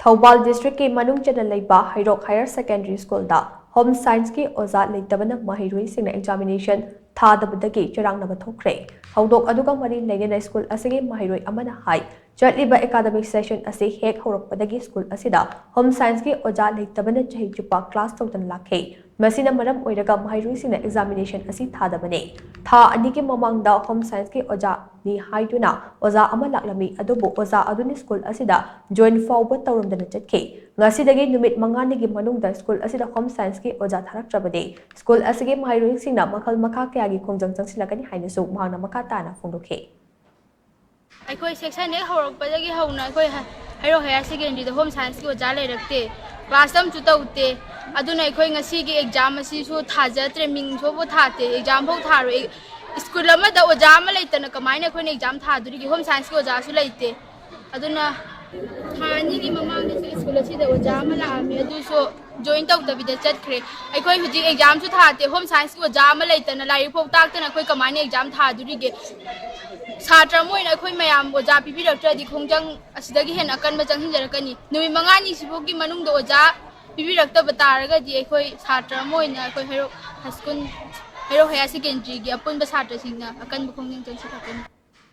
Thoubal District ke manung channa leiba Heirok Higher Secondary School da Home Science ki Oja Leitabana Maheiroi Singna examination Thadabadagi Charangnaba Thokhre Heirok aduga mari leina school asige Maheiroi amana hai Chatliba academic session ase hek Heirok school asida Home Science ki Oja Leitabana chahi chupa class tawdan lakhe Masina maram oiraga Maheiroi singna examination asi thadabane Tha ani ki mamangda Home Science ki Oja ni haiduna Oja ama laklami adubu Oja aduni school asida join forward tawramdana chatke ngasidagi numit mangani gi manungda school asida Home Science ki Oja tharaktrabade school asige Maheiroi singna makhal makha kya gi khongjang changsilakani hainasu mahangna makha tana phongdokhe अखोई section एक हौरकपदगी हौना अखोई Heirok higher secondary द home science की ओजा लेरक्ते class तम चु तौते अदुना अखोई ngasi एग्जाम असिसु थाजत्रे मिंगसोबो थाते एग्जाम भौ थारो स्कूल अमदा ओजा अमा लेतना कमाइना अखोई एग्जाम थादुरी होम साइंस की ओजा सु लेते अदुना थानी की ममांग स्कूल असिदा ओजा अमा लामे अदुसो join तौतबिदा चटख्रे अखोई हुजि एग्जाम सु थाते होम साइंस की ओजा अमा लेतना लाइक फौ ताक्तना अखोई कमाइना एग्जाम थादुरी गे Satra mo ina akhoi mayam oja pipiraktradi khongjang asidagi hen akanba changhinjarakani numi mangani sibugi manungda oja pipirakta bataraga di akhoi satra mo ina akhoi Heirok high school Heirok higher secondary gi apunba satra singna akanba khongjang changsikakani